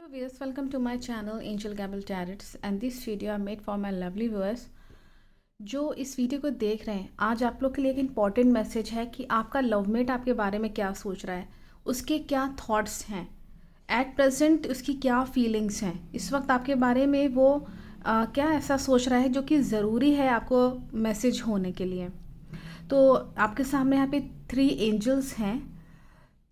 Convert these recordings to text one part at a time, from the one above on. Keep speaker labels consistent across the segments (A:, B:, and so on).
A: Hello viewers, welcome to my channel Angel Gabble Tarots and this video I made for my lovely viewers जो इस video को देख रहे हैं। आज आप लोग के लिए एक इम्पॉर्टेंट मैसेज है कि आपका लवमेट आपके बारे में क्या सोच रहा है, उसके क्या थॉट्स हैं, एट प्रेजेंट उसकी क्या फीलिंग्स हैं, इस वक्त आपके बारे में वो क्या ऐसा सोच रहा है जो कि ज़रूरी है आपको मैसेज होने के लिए। तो आपके सामने यहाँ पे 3 एंजल्स हैं,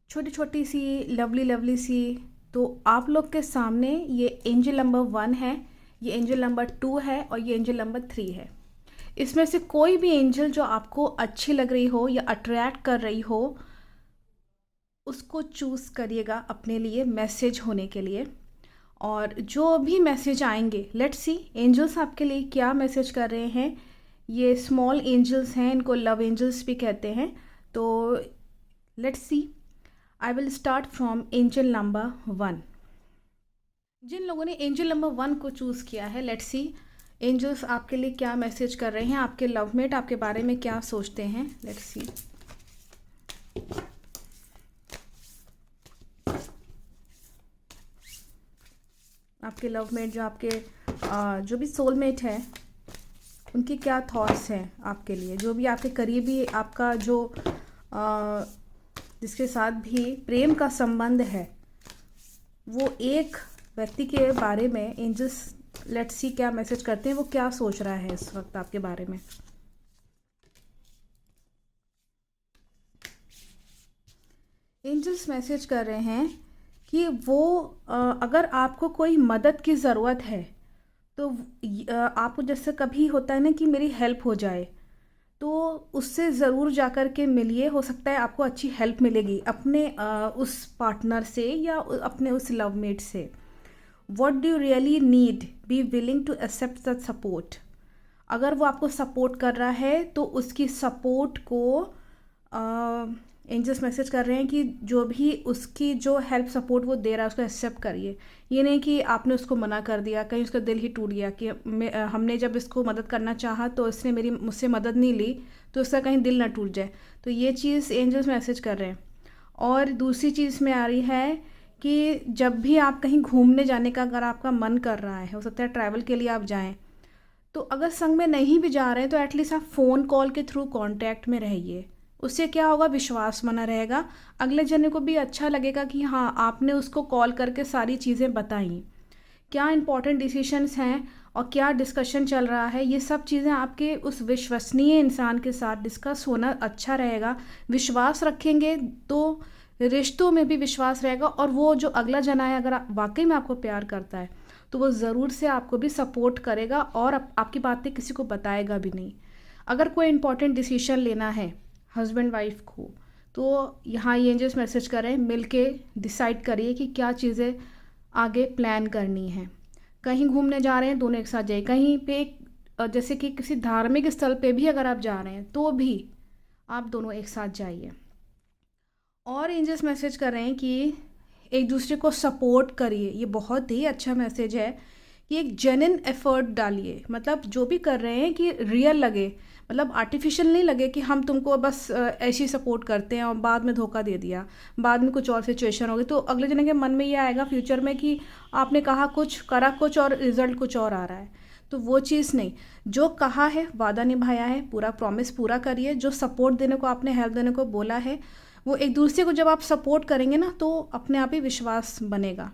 A: छोटी छोटी सी लवली लवली सी। तो आप लोग के सामने ये एंजल नंबर 1 है, ये एंजल नंबर 2 है और ये एंजल नंबर 3 है। इसमें से कोई भी एंजल जो आपको अच्छी लग रही हो या अट्रैक्ट कर रही हो उसको चूज़ करिएगा अपने लिए मैसेज होने के लिए। और जो भी मैसेज आएंगे, लेट्स सी एंजल्स आपके लिए क्या मैसेज कर रहे हैं। ये स्मॉल एंजल्स हैं, इनको लव एंजल्स भी कहते हैं। तो let's see, I will start from angel number 1। जिन लोगों ने एंजल नंबर 1 को चूज़ किया है, लेट्स सी एंजल्स आपके लिए क्या मैसेज कर रहे हैं, आपके लवमेट आपके बारे में क्या सोचते हैं। Let's see. आपके लवमेट जो आपके जो भी सोलमेट है उनके क्या थॉट्स हैं आपके लिए। जो भी आपके करीबी आपका जो जिसके साथ भी प्रेम का संबंध है, वो एक व्यक्ति के बारे में एंजल्स लेट्स सी क्या मैसेज करते हैं, वो क्या सोच रहा है इस वक्त आपके बारे में। एंजल्स मैसेज कर रहे हैं कि वो अगर आपको कोई मदद की ज़रूरत है तो आपको जैसे कभी होता है ना कि मेरी हेल्प हो जाए, तो उससे ज़रूर जा कर के मिलिए। हो सकता है आपको अच्छी हेल्प मिलेगी अपने उस पार्टनर से या अपने उस लवमेट से। What do you really need, be willing to accept that support. अगर वो आपको सपोर्ट कर रहा है तो उसकी सपोर्ट को एंजल्स मैसेज कर रहे हैं कि जो भी उसकी जो हेल्प सपोर्ट वो दे रहा है उसको एक्सेप्ट करिए। ये नहीं कि आपने उसको मना कर दिया, कहीं उसका दिल ही टूट गया कि हमने जब इसको मदद करना चाहा तो इसने मुझसे मदद नहीं ली, तो उसका कहीं दिल ना टूट जाए। तो ये चीज़ एंजल्स मैसेज कर रहे हैं। और दूसरी चीज़ में आ रही है कि जब भी आप कहीं घूमने जाने का अगर आपका मन कर रहा है, हो सकता है ट्रैवल के लिए आप जाएँ, तो अगर संग में नहीं भी जा रहे हैं तो एटलीस्ट आप फ़ोन कॉल के थ्रू कांटेक्ट में रहिए। उससे क्या होगा, विश्वास बना रहेगा, अगले जने को भी अच्छा लगेगा कि हाँ आपने उसको कॉल करके सारी चीज़ें बताई, क्या इंपॉर्टेंट डिसीशंस हैं और क्या डिस्कशन चल रहा है। ये सब चीज़ें आपके उस विश्वसनीय इंसान के साथ डिस्कस होना अच्छा रहेगा। विश्वास रखेंगे तो रिश्तों में भी विश्वास रहेगा, और वो जो अगला जना है अगर वाकई में आपको प्यार करता है तो वो ज़रूर से आपको भी सपोर्ट करेगा और आपकी बातें किसी को बताएगा भी नहीं। अगर कोई इंपॉर्टेंट डिसीजन लेना है हस्बैंड वाइफ को, तो यहाँ ये एंजल्स मैसेज कर रहे हैं मिल के डिसाइड करिए कि क्या चीज़ें आगे प्लान करनी है। कहीं घूमने जा रहे हैं दोनों एक साथ जाइए, कहीं पे जैसे कि किसी धार्मिक स्थल पे भी अगर आप जा रहे हैं तो भी आप दोनों एक साथ जाइए। और एंजल्स मैसेज कर रहे हैं कि एक दूसरे को सपोर्ट करिए। ये बहुत ही अच्छा मैसेज है कि एक जेन्युइन एफर्ट डालिए, मतलब जो भी कर रहे हैं कि रियल लगे, मतलब आर्टिफिशियल नहीं लगे कि हम तुमको बस ऐसी सपोर्ट करते हैं और बाद में धोखा दे दिया, बाद में कुछ और सिचुएशन हो गई तो अगले जने के मन में ये आएगा फ्यूचर में कि आपने कहा कुछ करा कुछ और रिजल्ट कुछ और आ रहा है। तो वो चीज़ नहीं, जो कहा है वादा निभाया है, पूरा प्रॉमिस पूरा करिए। जो सपोर्ट देने को आपने हेल्प देने को बोला है, वो एक दूसरे को जब आप सपोर्ट करेंगे ना तो अपने आप ही विश्वास बनेगा।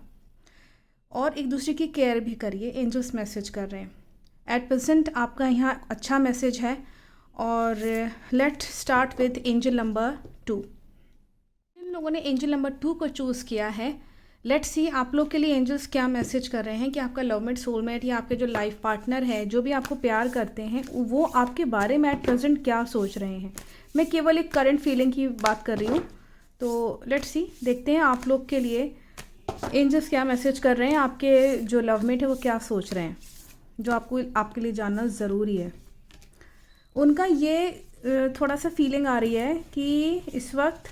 A: और एक दूसरे की केयर भी करिए, एंजल्स मैसेज कर रहे हैं। एट प्रेजेंट आपका यहाँ अच्छा मैसेज है। और let start with angel number 2। जिन लोगों ने एंजल नंबर 2 को चूज़ किया है, लेट्स सी आप लोग के लिए एंजल्स क्या मैसेज कर रहे हैं कि आपका लवमेट सोलमेट या आपके जो लाइफ पार्टनर है, जो भी आपको प्यार करते हैं, वो आपके बारे में एट प्रेजेंट क्या सोच रहे हैं। मैं केवल एक करंट फीलिंग की बात कर रही हूँ। तो लेट्स सी, देखते हैं आप लोग के लिए एंजल्स क्या मैसेज कर रहे हैं, आपके जो लवमेट है वो क्या सोच रहे हैं, जो आपके लिए जानना ज़रूरी है। उनका ये थोड़ा सा फीलिंग आ रही है कि इस वक्त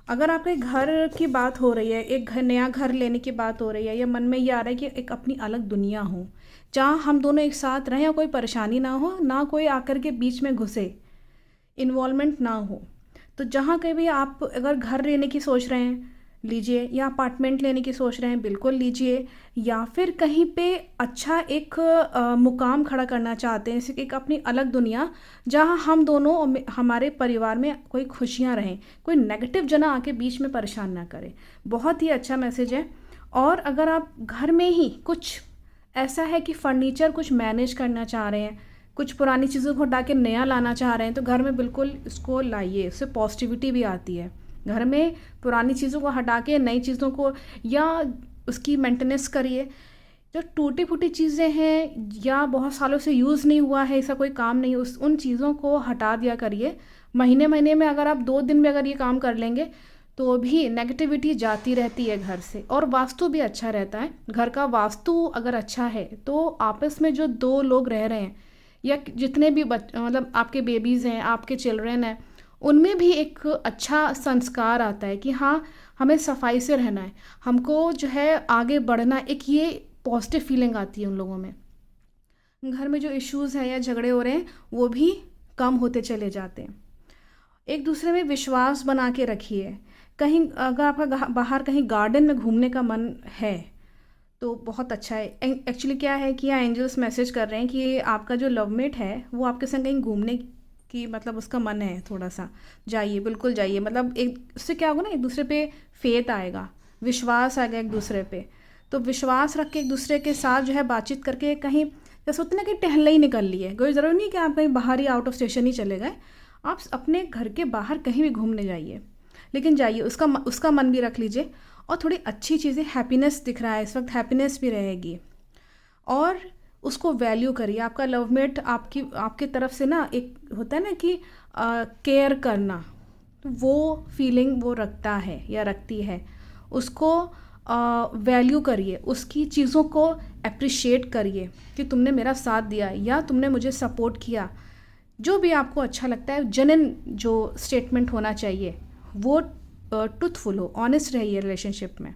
A: अगर आपके घर की बात हो रही है, एक नया घर लेने की बात हो रही है, या मन में ये आ रहा है कि एक अपनी अलग दुनिया हो जहाँ हम दोनों एक साथ रहें और कोई परेशानी ना हो, ना कोई आकर के बीच में घुसे, इन्वॉल्वमेंट ना हो। तो जहाँ कहीं भी आप अगर घर लेने की सोच रहे हैं, लीजिए, या अपार्टमेंट लेने की सोच रहे हैं बिल्कुल लीजिए, या फिर कहीं पे अच्छा एक मुकाम खड़ा करना चाहते हैं, जैसे कि एक अपनी अलग दुनिया जहाँ हम दोनों और हमारे परिवार में कोई खुशियाँ रहें, कोई नेगेटिव जना आके बीच में परेशान ना करे। बहुत ही अच्छा मैसेज है। और अगर आप घर में ही कुछ ऐसा है कि फर्नीचर कुछ मैनेज करना चाह रहे हैं, कुछ पुरानी चीज़ों को हटा के नया लाना चाह रहे हैं, तो घर में बिल्कुल इसको लाइए, इससे पॉजिटिविटी भी आती है। घर में पुरानी चीज़ों को हटा के नई चीज़ों को, या उसकी मेंटेनेंस करिए। जो टूटी फूटी चीज़ें हैं या बहुत सालों से यूज़ नहीं हुआ है, ऐसा कोई काम नहीं, उस उन चीज़ों को हटा दिया करिए। महीने महीने में अगर आप 2 दिन में अगर ये काम कर लेंगे तो भी नेगेटिविटी जाती रहती है घर से, और वास्तु भी अच्छा रहता है। घर का वास्तु अगर अच्छा है तो आपस में जो 2 लोग रह रहे हैं, या जितने भी मतलब आपके बेबीज़ हैं, आपके चिल्ड्रन हैं, उनमें भी एक अच्छा संस्कार आता है कि हाँ, हमें सफाई से रहना है, हमको जो है आगे बढ़ना, एक ये पॉजिटिव फीलिंग आती है उन लोगों में। घर में जो इश्यूज़ हैं या झगड़े हो रहे हैं वो भी कम होते चले जाते हैं। एक दूसरे में विश्वास बना के रखिए। कहीं अगर आपका बाहर कहीं गार्डन में घूमने का मन है तो बहुत अच्छा है। एक्चुअली क्या है कि यहाँ एंजल्स मैसेज कर रहे हैं कि आपका जो लवमेट है वो आपके संग कहीं घूमने की मतलब उसका मन है थोड़ा सा, जाइए, बिल्कुल जाइए। मतलब एक उससे क्या होगा ना, एक दूसरे पे फेथ आएगा, विश्वास आएगा एक दूसरे पे। तो विश्वास रख के एक दूसरे के साथ जो है बातचीत करके कहीं, जैसे होता है ना कि टहलने ही निकल लिए, कोई ज़रूरी नहीं कि आप कहीं बाहर ही आउट ऑफ स्टेशन ही चले गए, आप अपने घर के बाहर कहीं भी घूमने जाइए, लेकिन जाइए, उसका मन भी रख लीजिए। और थोड़ी अच्छी चीज़ें, हैप्पीनेस दिख रहा है इस वक्त, हैप्पीनेस भी रहेगी। और उसको वैल्यू करिए। आपका लवमेट आपके तरफ से ना, एक होता है ना कि केयर करना, तो वो फीलिंग वो रखता है या रखती है। उसको वैल्यू करिए, उसकी चीज़ों को अप्रिशिएट करिए कि तुमने मेरा साथ दिया या तुमने मुझे सपोर्ट किया। जो भी आपको अच्छा लगता है, जेन्युइन जो स्टेटमेंट होना चाहिए वो ट्रूथफुल हो, ऑनेस्ट रहिए रिलेशनशिप में।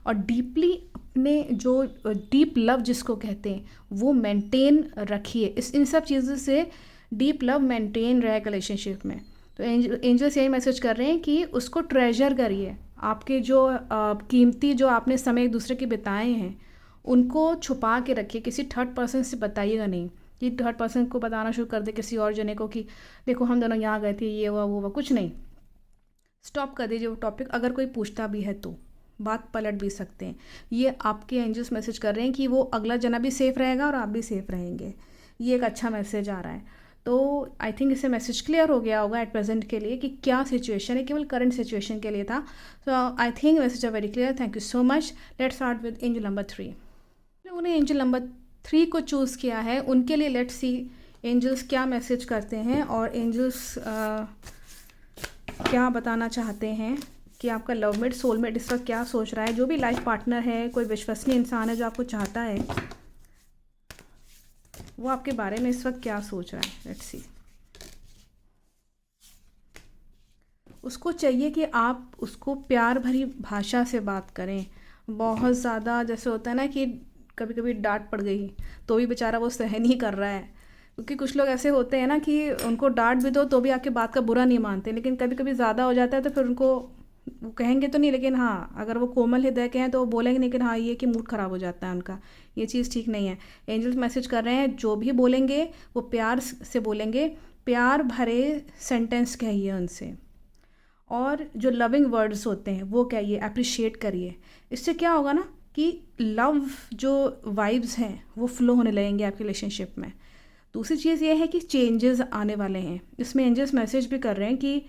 A: और डीपली अपने जो डीप लव जिसको कहते हैं वो मेंटेन रखिए। इन सब चीज़ों से डीप लव मेंटेन रहेगा रिलेशनशिप में। तो एंजल्स यही मैसेज कर रहे हैं कि उसको ट्रेजर करिए। आपके जो कीमती जो आपने समय एक दूसरे के बिताए हैं उनको छुपा के रखिए, किसी थर्ड पर्सन से बताइएगा नहीं कि थर्ड पर्सन को बताना शुरू कर दे किसी और जने को कि देखो हम दोनों यहाँ गए थे, ये हुआ वो हुआ, कुछ नहीं। स्टॉप कर दीजिए वो टॉपिक। अगर कोई पूछता भी है तो बात पलट भी सकते हैं। ये आपके एंजल्स मैसेज कर रहे हैं कि वो अगला जना भी सेफ़ रहेगा और आप भी सेफ़ रहेंगे। ये एक अच्छा मैसेज आ रहा है। तो आई थिंक इससे मैसेज क्लियर हो गया होगा एट प्रेजेंट के लिए कि क्या सिचुएशन है, केवल करंट सिचुएशन के लिए था। So I think message are very clear. Thank you so much. Let's start with angel number 3। लोगों ने एंजल नंबर 3 को चूज़ किया है, उनके लिए लेट्स सी एंजल्स क्या मैसेज करते हैं और एंजल्स क्या बताना चाहते हैं कि आपका लवमेट, सोलमेट इस वक्त क्या सोच रहा है। जो भी लाइफ पार्टनर है, कोई विश्वसनीय इंसान है जो आपको चाहता है, वो आपके बारे में इस वक्त क्या सोच रहा है। Let's see. उसको चाहिए कि आप उसको प्यार भरी भाषा से बात करें। बहुत ज़्यादा जैसे होता है ना कि कभी कभी डांट पड़ गई तो भी बेचारा वो सहन ही कर रहा है, क्योंकि कुछ लोग ऐसे होते हैं ना कि उनको डांट भी दो तो भी आपकी बात का बुरा नहीं मानते, लेकिन कभी कभी ज़्यादा हो जाता है तो फिर उनको, वो कहेंगे तो नहीं, लेकिन हाँ अगर वो कोमल हृदय के हैं तो वो बोलेंगे नहीं, लेकिन हाँ ये कि मूड ख़राब हो जाता है उनका। ये चीज़ ठीक नहीं है। एंजल्स मैसेज कर रहे हैं जो भी बोलेंगे वो प्यार से बोलेंगे, प्यार भरे सेंटेंस कहिए उनसे, और जो लविंग वर्ड्स होते हैं वो कहिए, अप्रिशिएट करिए। इससे क्या होगा ना कि लव जो वाइब्स हैं वो फ्लो होने लगेंगे आपके रिलेशनशिप में। दूसरी चीज़ ये है कि चेंजेस आने वाले हैं। इसमें एंजल्स मैसेज भी कर रहे हैं कि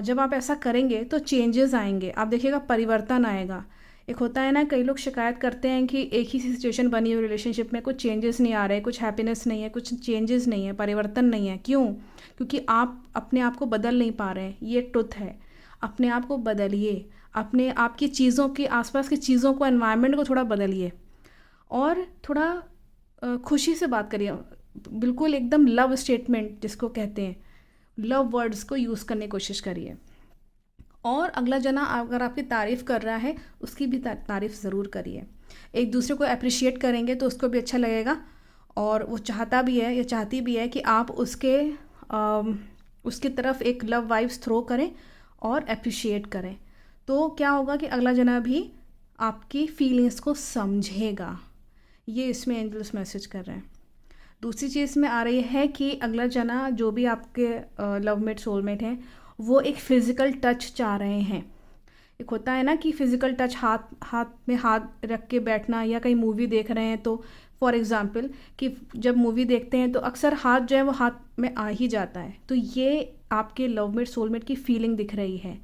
A: जब आप ऐसा करेंगे तो चेंजेस आएंगे, आप देखिएगा परिवर्तन आएगा। एक होता है ना, कई लोग शिकायत करते हैं कि एक ही सिचुएशन बनी हुई रिलेशनशिप में कुछ चेंजेस नहीं आ रहे, कुछ हैप्पीनेस नहीं है, कुछ चेंजेस नहीं है, परिवर्तन नहीं है। क्यों? क्योंकि आप अपने आप को बदल नहीं पा रहे हैं। ये ट्रुथ है। अपने आप को बदलिए, अपने आप की चीज़ों के आसपास की चीज़ों को, एनवायरनमेंट को थोड़ा बदलिए, और थोड़ा खुशी से बात करिए। बिल्कुल एकदम लव स्टेटमेंट जिसको कहते हैं, लव वर्ड्स को यूज़ करने की कोशिश करिए। और अगला जना अगर आपकी तारीफ़ कर रहा है उसकी भी तारीफ़ ज़रूर करिए। एक दूसरे को अप्रिशिएट करेंगे तो उसको भी अच्छा लगेगा, और वो चाहता भी है या चाहती भी है कि आप उसके तरफ एक लव वाइब्स थ्रो करें और अप्रिशिएट करें। तो क्या होगा कि अगला जना भी आपकी फीलिंग्स को समझेगा। ये इसमें एंजल्स मैसेज कर रहे हैं। दूसरी चीज़ में आ रही है कि अगला जना जो भी आपके लवमेट सोलमेट हैं वो एक फ़िज़िकल टच चाह रहे हैं। एक होता है ना कि फ़िज़िकल टच, हाथ हाथ में हाथ रख के बैठना, या कहीं मूवी देख रहे हैं तो फॉर एग्ज़ाम्पल कि जब मूवी देखते हैं तो अक्सर हाथ जो है वो हाथ में आ ही जाता है। तो ये आपके लवमेट सोलमेट की फीलिंग दिख रही है।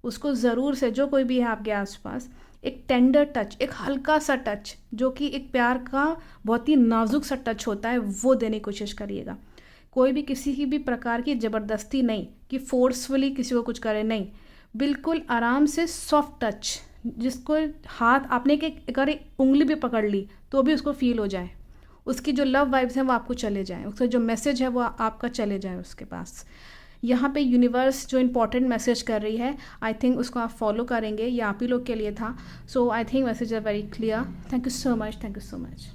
A: उसको ज़रूर से, जो कोई भी है आपके आसपास, एक टेंडर टच, एक हल्का सा टच जो कि एक प्यार का बहुत ही नाजुक सा टच होता है, वो देने की कोशिश करिएगा। कोई भी किसी की भी प्रकार की ज़बरदस्ती नहीं कि फोर्सफुली किसी को कुछ करे, नहीं, बिल्कुल आराम से सॉफ्ट टच, जिसको हाथ आपने के अगर एक उंगली भी पकड़ ली तो भी उसको फील हो जाए, उसकी जो लव वाइब्स हैं वो आपको चले जाएं, उसका जो मैसेज है वो आपका चले जाए उसके पास। यहाँ पे यूनिवर्स जो इंपॉर्टेंट मैसेज कर रही है, आई थिंक उसको आप फॉलो करेंगे, ये आप ही लोग के लिए था। So I think message are very clear. Thank you so much, thank you so much.